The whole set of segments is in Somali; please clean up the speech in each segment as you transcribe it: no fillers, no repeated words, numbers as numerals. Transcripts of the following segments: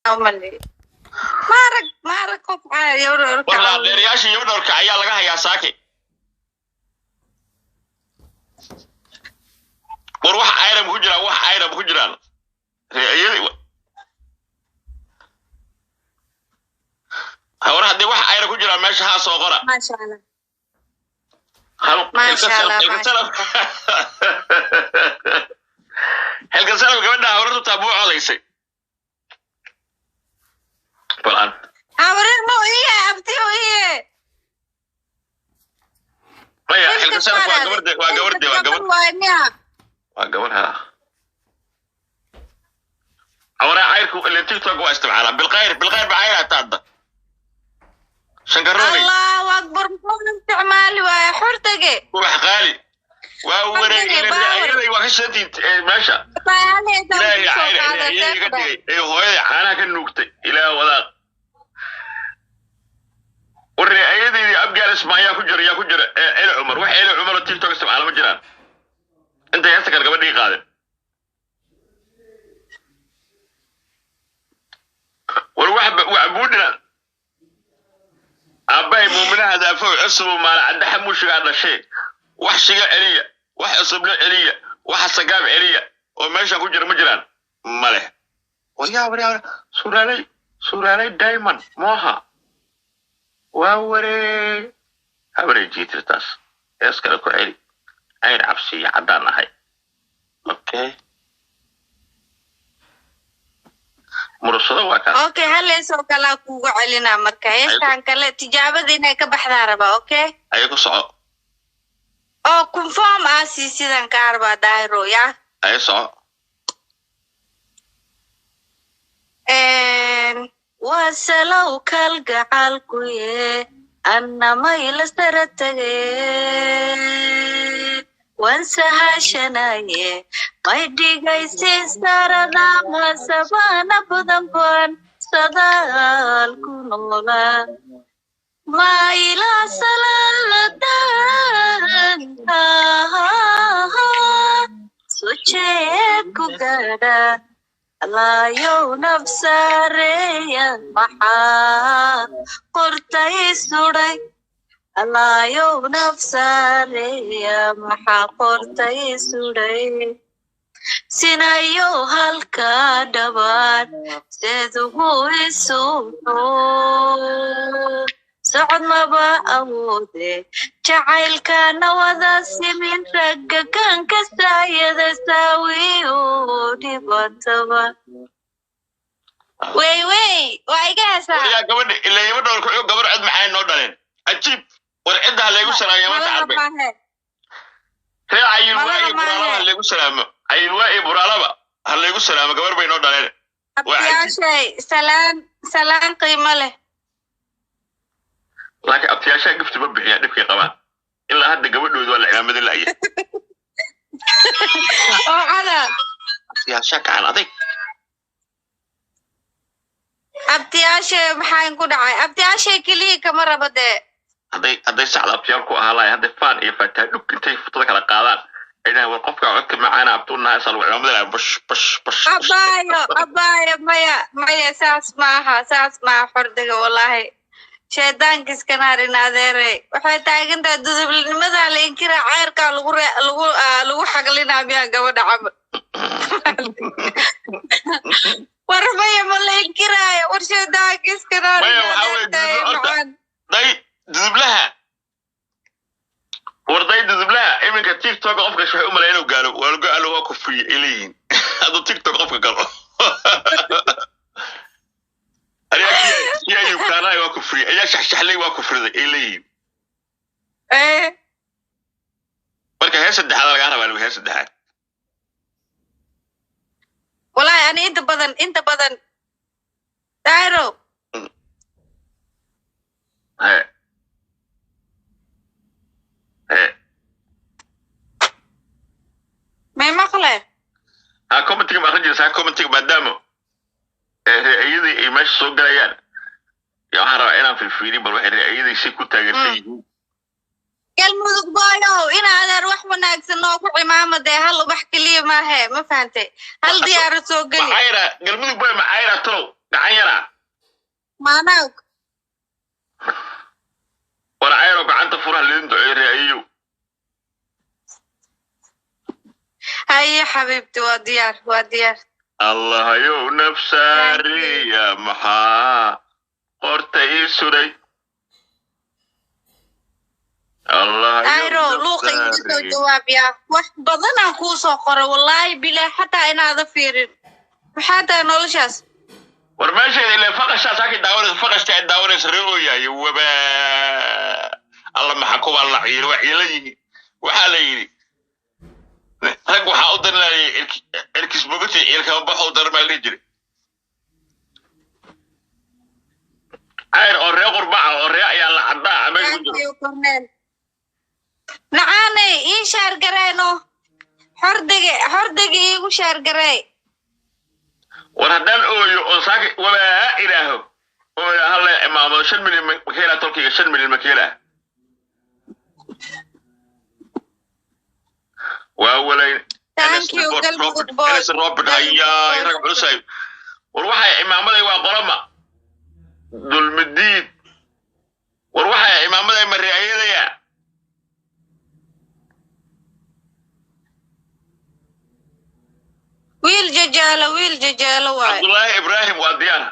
عملي ما ركض يورك والله ديرياشي يودورك ayaa laga hayaa saaki war wax ayram ku jiraan reeyay hawra hadii wax ayram ku jiraan meesha ha soo qora ما شاء الله ما شاء الله halka salaf gabadha hawradu taabuu codaysay balan hawradu ma iyo abti iyo maya halka salaf waa gabarha hawra ayrku ilaa TikTok waa isticmaala bilqayr baayra taada shangaroobay الله اكبر ممكن استعمالي وحرتقي wax qaali waa wareegay waa ka shadid meesha hooyada caanaha ka nuugtay ilaa wadaad warri ayadii abgaal ismaayaa ku jira ila Umar wax ila Umar TikTok isticmaala ma jiraan inta heesta kale gabadhii qaaday war wax buudina abay muuminaha daafo cusub maal cadda xamuushiga dhashay wax shiga celiya wax cusub la celiya wax sagaab celiya oo meesha ku jira ma jiraan male wariya suuralay diamond moha waa waree jiitirtaas iskala ku celi ay cabsi cadaan ahay okay murasada waa ka okay hal soo kala kugu celina marka heestan kale tijaabada inay ka baxdaa raba okay ay ku soco oo confirm sidan ka arba daayro ya ay soco wasalaw kalgacalku annama ila saratage wansahashanaye may dhigaysin sarada masabana badan sadaal ku noola ma ila saladan sujeed ku gaadha alayow nafsareya maxaa qortay suday alayow nafsareya maxaa qortay suday sinayo halka dhabaad seedugu isuuxo socod maba awoode jacaylkana wada simin ragga kan kastaayada saawiyo dhibataba way waa iga heesaa ya gabadha ilaa yaba dhowrka gabar cid maxay noo dhaleen ajiib war cidda lagu salaamo ma tacbe ayuu waa buralaba lagu salaamo ayuu waa buralaba hal lagu salaamo gabar bay noo dhaleen waa shay salaan qiimo leh laakiin abtiyaasha gifti ma bixiya dhibkay qabaan ilaa hadda gabadhoodu waa la cilaamadin laayay oo ada abtiyaasha kaan adag abtiyaasha maxaan ku dhacay abtiyaasha kaliya kama rabo dee hadday sacda abtiyaal ku ahaa lahayn hadday faan iyo fataa dhug intay futada kala qaadaan inay war qofka codka macaana abtuunaha isal cilaamadin laayay bash abaayo maya saas maaha xordiga wallahi شيطانك اسكنار نادري waxay taagantaa dudubnimada la inkira ceerka lagu xaqlina biya gabadha camal warmaya ma la inkiraayo war shaydaanka iskanار day dudublaha warday dudublaha iminka TikTok qofka shay u maleeyo gaalo walgo alo waa ku free iliin adu TikTok qofka galo يا يوكانا وكفري يا شحشحلي وكفري إليه marka hees saddexaad laga rabaa hees saddexaad wallahi ani inta badan dairo may maqle commenting ma rajisa commenting maadaama ayadii ay meesha soo galayaan yaa waxaan rabaa inaan filfiilin bal waxay ayadii si ku taageersan yihiin galmudug baayo inaadan wax wanaagsan oo ku cimaamade hal wax kaliya maahe ma fahantay hal diyaar soo gali galmudug baayo macayra tolo gacan yara maanaag war cayro gacanta furaha lidin duceeyay ayu haye xabiibti waa diyaar allah yo nafsariya maxaa qorta ii suray allah ayro luuqa iga soo jawaab yaa wax badan aan kuu soo qoray wallaahi bilaa xataa inaada fiirin maxaa tahay noloshaas war meesha ilaa faqashaas halkii faqashta ay daawanaysa reeyo yahay waba allah maxaa ku wala ciiro waxaa la yiri rag waxaa u danayay ilkis bogoti ilka baxo darma la jiri ayr oo reer qurbaca oo reer ayaa la cadaa ama nacaane ii shaar gareeno xordege iigu shaar garee war haddaan ooyo oo saaki wabaa ilaaho oo halla imaamo 5 milyan makeela tolkiga 5 milyan makeela waa walay thank you good boy Enes Robert haya rag cusay war waxay imaamaday waa qolama dulmidiid war waxay imaamaday mariayadaya wiil jajaalo waay Abdullahi Ibrahim waa diyaar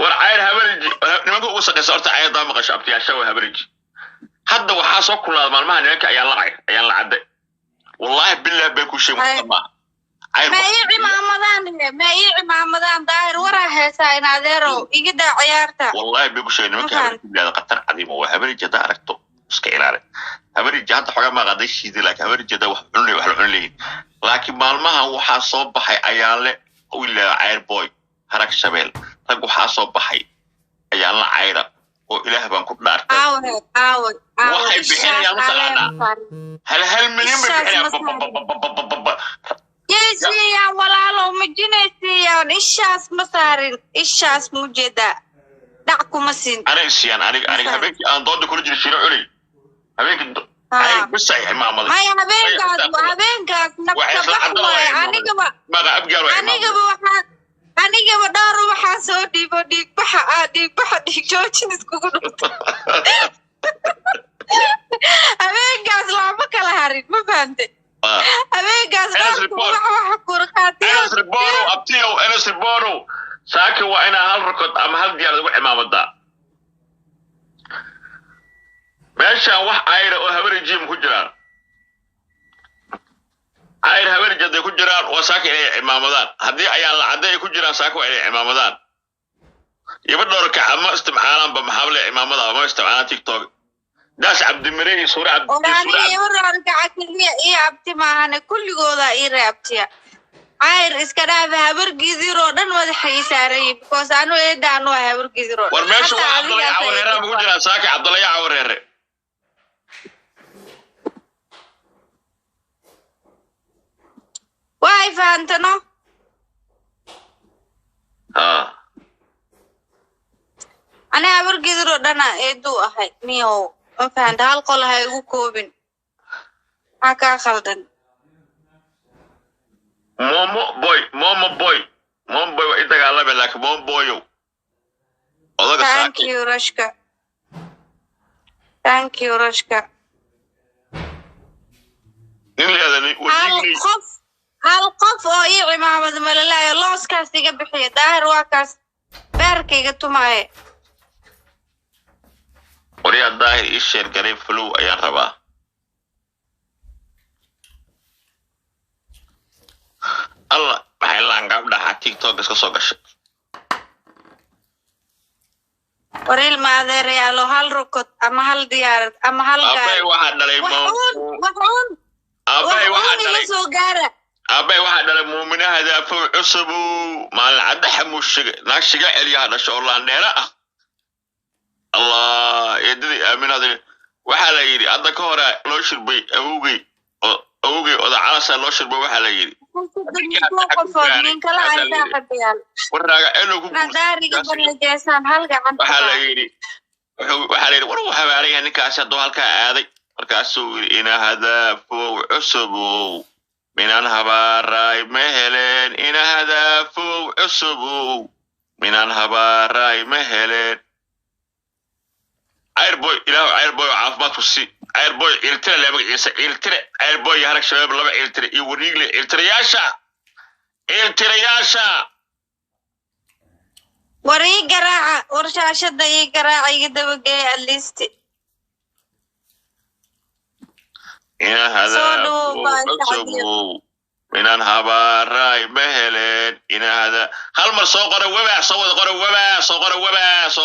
war cayr habariji nimanka ugu shaqeysa horta ayada maqasho abtiyaasha waa habariji hadda waxaa soo kulaad maalmaha nimanka ayaan la caday wallahi billahi bay ku sheegay ma ii cimaamadan daahir waraa heesaa in adeero iga daa ciyaarta wallahi bay ku sheegay nimanka habariji qatar cadiimo waa habariji da aragto iska ilaali habariji hadda xogaa ma qaday shiidi laakiin habariji da wax cunlay laakiin maalmaha waxaa soo baxay ayaale wiil cayr boy harag shabeel rag waxaa soo baxay ayaala cayra oo ilaah baan ku dhaartay waxay bixinayaan masalada hal milyan bay bixinayaan yeesiyaan walaalo ma jinaysiyaan ishaas ma saarin ishaas mujeda dhac kuma siin aniga habeenkii aan dooda kula jiro shiro culay habeenkii ay bisay maamada maya habeenkaas nafta waay anigaba dhowr waxaa soo dhiibo dhiigbaxa joojin iskugu dhunto habeenkaas lama kala harin ma fahante habeenkaas Enes Riboro saaki waa inaa hal rukod ama hal diyaar ugu cimaamadaa meeshaan wax ayra oo habarjiim ku jiraan ayr habarjada ku jiraan oo saaki inay imaamadaan haddii ayaan la caday ku jiraan saaki waa inay imaamadaan iba dhowrka ama isticmaalaan ba maxaable imaamada ama isticmaalaan TikTok daas Cabdimirey suura iyo abti maahane kulligooda ii reebtiya ayr iska dhaaf habargiidiro dhan madaxay saaray because aanu eedaan waa habargiidiro war meesha waa Cabdullahi Awareere ku jiraan saaki Cabdullahi Awareere waay faantano ana habargiidiro dhana eeduu ahay miyow ma fahanta hal qol ha igu koobin maxaa kaa khaldan momo boy waa i dagaalame laakiin momo boyow odaga thank you rashka nin leedani hal qof oo ii cimaamad malalaayo looskaas iga bixiya daahir waa kaas beerkayga tumaaye wariyaa daahir ii sheer garay flow ayaan rabaa alla maxay laangaab dhaxaa TikTok iska soo gashay waril maadeerayaalo hal rukod ama hal diyaarad ama hal gaari waxaa dhalay aabay waxaa dhalay muuminaha fow cusubu maalin cadda xamuushiga naag shiga celiyaha dhasho oo laandheera ah allah eedadii aaminada waxaa la yidhi hadda ka hore loo shirbay awowgey oda calasa loo shirbay waxaa la yidhi waraaga elo ku waxaa la yidhi war uu habaaraya ninkaasi hadduu halkaa aaday markaasuu yidhi ina hadaafow cusubow minaan habaaraay ma heleen ina hadaafow cusubow minaan habaaraay ma heleen airboy ilaahu airboy caafimaad ku si airboy ciiltire laba ciise ciiltire airboy harag shabaab laba ciiltire iyo wariigle ciiltirayaasha warii garaaca warshaashada ii garaaca iga dabageey at least ina hada minaan habaaraay ma heleen ina hada hal mar soo qora wabaa soo wada qora wabaa soo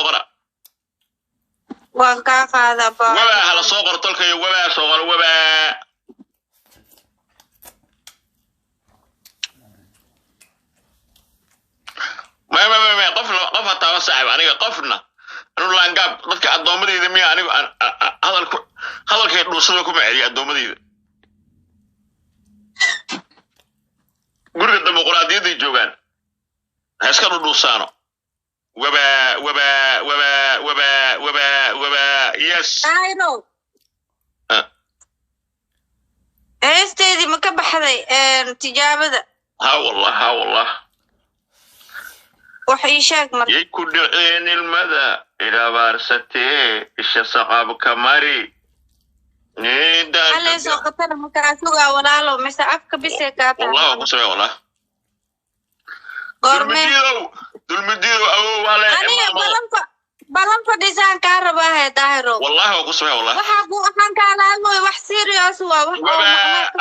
qora waan kaa qaadaa wabaa hala soo qoro tolkayo wabaa soo qora wabaa ما قف حتى صاحب أنا قفنا أنا لانقاب ضدك الدومدي إذا ميا أنا هذا الكي نوصلكم عليه الدومدي قرق الديمقراطية دي جوان هسكروا نوصانو وبا يس ayno heesteedii ma ka baxday tijaabada ها والله wax ii sheeg mar يكون دعين المدى إلى بارستي الشصقاب كماري hale soo qatana markaa sugaa walaalo mise afka bisee kaa tahay والله أقسم والله goormee دول أو ولا aniga balan fadhiisaan kaa rabaa hee daahiro والله أقسم والله waxaa ku ahaan kaalaagoy wax serious waa wax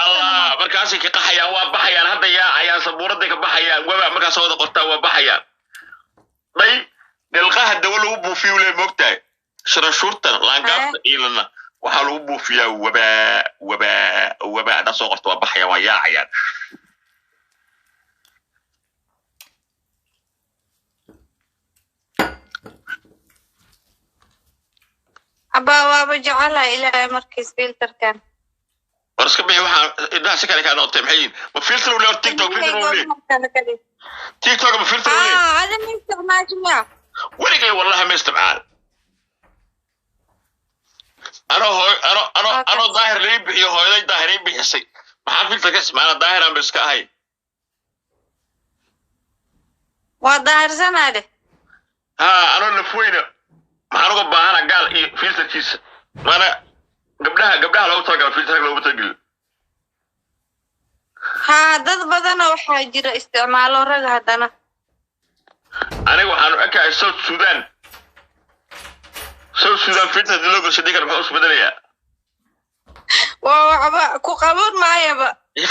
الله مركاسي كقحيا وبحيا هذا يا عيا صبورتك بحيا وبا مركاس هذا قرطا وبحيا باي نلقاها الدولة وبو فيه ولا مقتاي شرا شرطة لانقاف إيلنا وحال وبو فيها وبا ناسو قرطا وبحيا ويا عيا abaa waaba jecelaha ilaahay markiis filterkan ورسك بيجي واحد الناس كان كانوا تمحين ما فلتر ولا تيك توك فلتر ولا تيك توك ما فلتر ولا هذا ما يستعمل جماعة ولا كي والله ما يستعمل أنا ظاهر لي بحي هاي ظاهرين بحسي ما حد فلتر كسم أنا ظاهر أنا بس كهاي وظاهر سنة ده أنا اللي فوينا ما أنا قبّا أنا قال إيه فلتر كيس ما أنا قبلها لو ترى فلتر لو بتقل dad badana waxaa jira isticmaalo rag hadana aniga waxaan arkay South Sudan fitna dilogo sidii kan wuxuu isbedelayaa waxba ku qaban maayaba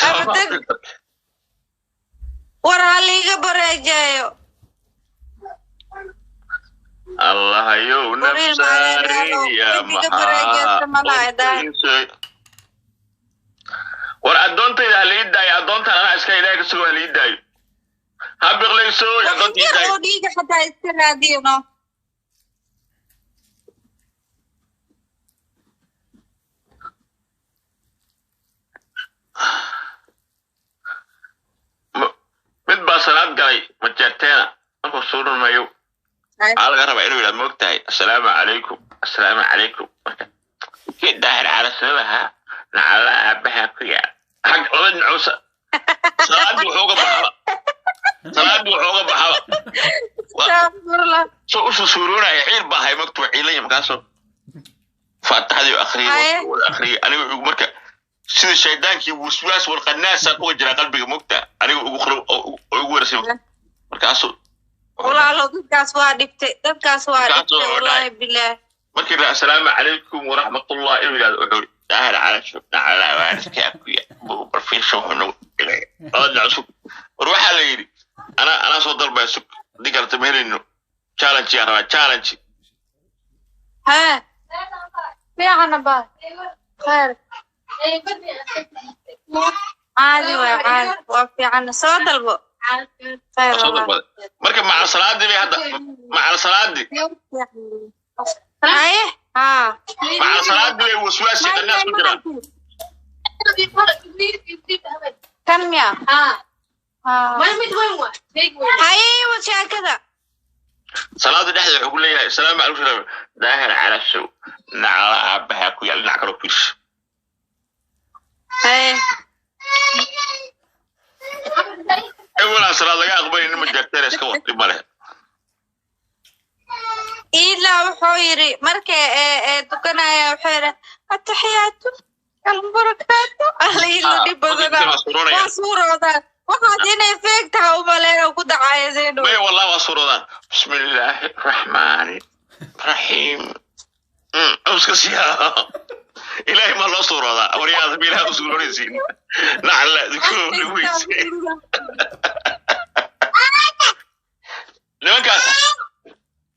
abadan war haliga bareejayo الله يو نفساري يا war adoonta ilaahay daay adoonta ana iska ilaahay ka soo halii daay habiqlayso adoonta ilaahay oo dhiiga xataa iska raadiyno mid baa salaad galay ma jeerteena markuu soo rumayo laga rabaa inuu yiraahdo moogtahay assalaamu calaykum kii daahir cala sabaha nacala aabaha ku yaa حق أولاد نعوسة صلاة وحوقة بحبة سو سورونا يعير بها مكتوب عيلية مكاسو فاتح هذه أخري أنا مركا سيد الشيطان كي وسواس والقناص أقوى جرى قلبي مكتا أنا أقول رسيم مركاسو والله لو دكاس وادبت والله بالله مركا السلام عليكم ورحمة الله وبركاته تعال على شو تعال على سكاكويا برفيل شو هنو إلى أنا عصب روح على يدي أنا صدر بسك دي كانت مهرينه challenge يا رب challenge ها في عنبات خير عادي وفي عنا صدر بو خير مركب مع الصلاة دي هذا مع الصلاة دي ايه مع الصلاة دي وسواس الناس كلها كم يا هاي وشا كذا صلاة دي حدا يقول لي السلام عليكم داهر على السوق نعلى عبها كويا نعكرو فيش ايه أولا صلاة لقى أقبل إنه مجاكتين اسكوات إبالي وحويري مركي دكنا يا وحيرة التحيات البركات علي اللي دي بدنا وصورة ده وقاعدين فيك تاو مالين وكنت عايزينه ما والله وصورة بسم الله الرحمن الرحيم أمسك يا إلهي ما الله صورة ده ورياض بيلا تصورون زين نعم ذكرون لويس لما كان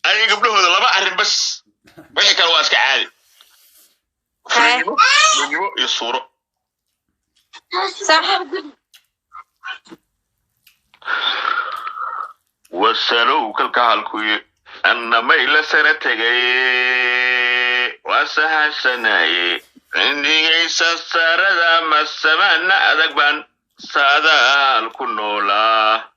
أنا قبله هذا لما أعرف بس وحي كان واسك عادي فيجيبه يصوره صح وسلو كالكالكوي أن ميل سنتغي واسها سناي عندي سسرد ما سمعنا أدقبان سادا الكنولا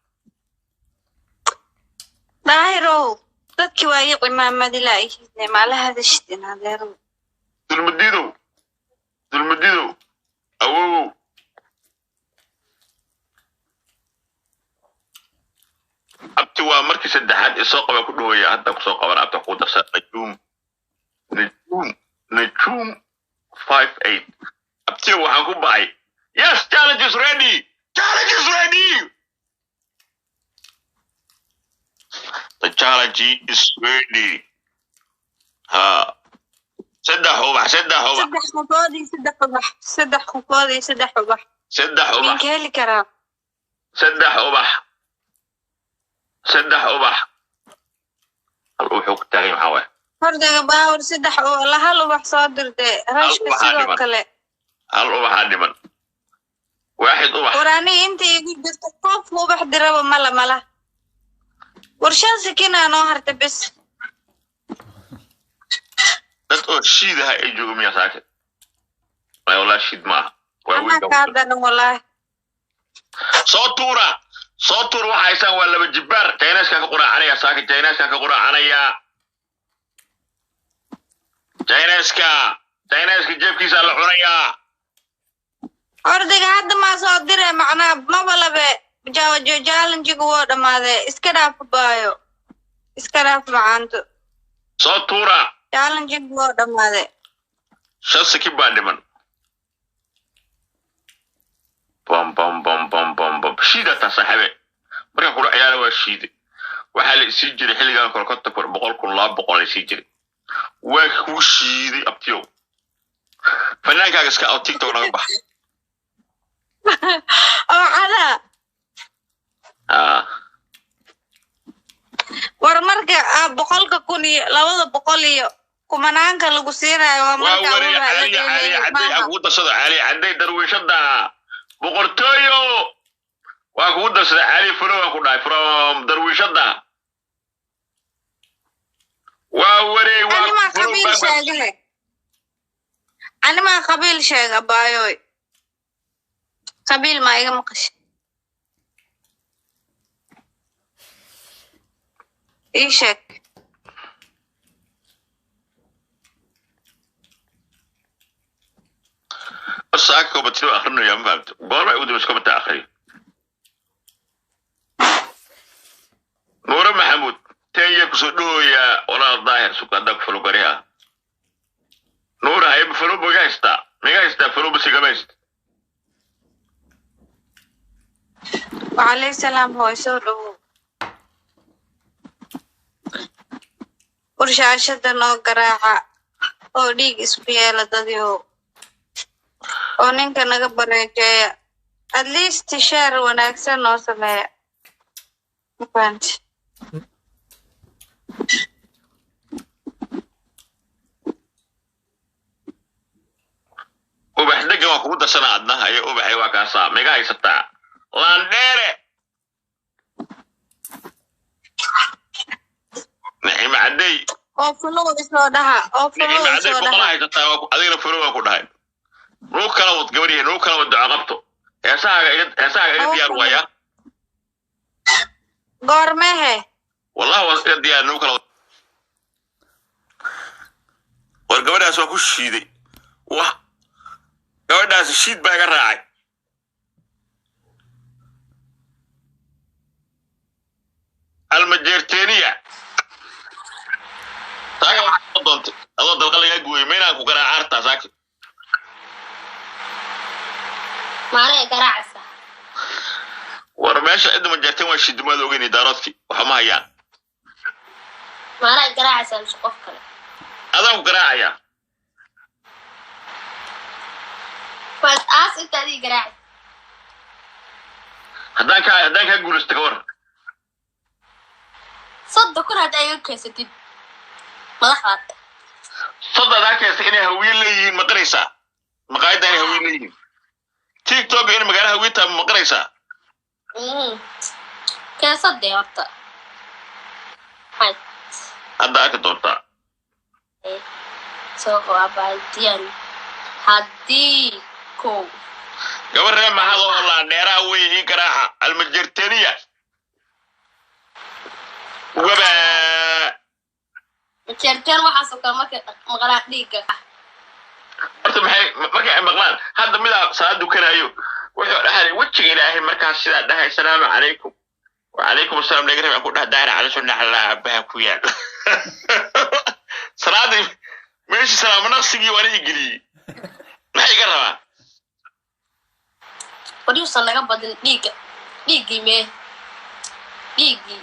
ظاهرو dadki waa ii cimaamadi laayihiin maalaha hadashidin adeero dulmadido awow abti waa markii saddexaad isoo qaba ku dhawaya hadda ku soo qaban abta ku darsa najum 58 abti waxaan ku baay yes challenge is ready the challenge is ready saddex ubax minka heli karaa saddex ubax hal wuxuu ku taagay maxaa waay hordaga baawar saddex oo la hal ubax soo dirtay rashka sidoo kale hal ubax dhiman waaxid ubax warani inta igu jirto qof ubax diraba mala warshan sikina noo harta bes dad oo shiidaha ay joogo miya saakid ay walaal shiid maaha waa kaadan walaal soo tuura waxa aysan waa laba jibaar jaynaska ka quraacanaya saakid jaynaska ka quraacanaya jaynaska jeebkiisa la cunaya ordiga hadda ma soo diray macnaa ma walabe jaawajo challenge-gu waa dhamaaday iska dhaaf baayo iska dhaaf macaanto soo tuura challenge-gu waa dhamaaday shasiki baa dhiman bam shiida ta saaxibe marka kula ciyaar waa shiide waxa la isii jiray xilligan korkota 100,000 isii jiray waa ku shiiday abtiyo fanaankaaga iska oo TikTok naga bax oo cala war marka 100,000 iyo 200,000 iyo kumanaanka lagu siinayo waa marka ugu darsado cali darwiishada boqortooyo waa kugu darsada cali fulo waa ku dhaay from darwiishada waa wareey waa anima qabiil sheega baayoy qabiil ma iga maqash إيشك بس أكو بتلو آخرنا يوم فهمت قارب عودي بس كم تأخري نور محمود تيجي كسودو يا ولا الظاهر سوق عندك فلو كريها نور هاي بفلو ميجايستا فلو بس كمست وعليه السلام هو يسولو warshashada noo garaaca oo dhiig isku yeela dadyo oo ninka naga bareejeeya at least share wanaagsan noo sameeya mafahanti ubax dega waa kugu darsana adnaha iyo ubaxay waa kaasaa mega haysataa landheere نعم عدي أو فلو إسلو دها نعم عدي بقولها يتطاوق أدينا فلو أكو دهين نو كلامت قبليه نو كلامت دعابته يا ساعة ديار ويا قرمه والله وصل ديار نو كلامت والقبل أسوأ كل شيء دي واه قبل أسوأ شيء بقى راعي المجرتينية adoo dalqa laga gooyay meynaan ku garaaca artaa saaki maana garaacsa war meesha cid ma jarteen waa shidmada ogeynay daaradki waxa ma hayaan maana garaacsa mid qof kale adaan ku garaacaya bas aas inta di garaac haddaan ka guulaysto ka war صدق كل هذا يكسد ملاحظات صدق ذاك إنه هوي لي مقريسة مقايد إنه هوي لي تيك توك إنه مقالة هويتها مقريسة كان صدق يا أبطأ هاي هذا أكيد أبطأ سوف أبعدين هديكو قبل ما هذا والله نراوي هي كراها المجرتينية وبا مجرتين وحاسو كان مقالة ديكا horta markay ay maqlaan hadda mid salaadu kanayo wuxuu dhahay wajiga ilaahay markaas sida dhahay assalaamu calaykum wa calaykum asalaam leeyahay ku dhahay ala sunna allah baa ku yaal salaadi meeshi salaam nafsigii wali igli maxay ka rabaa wadi usan laga badin dhiigi me dhiigi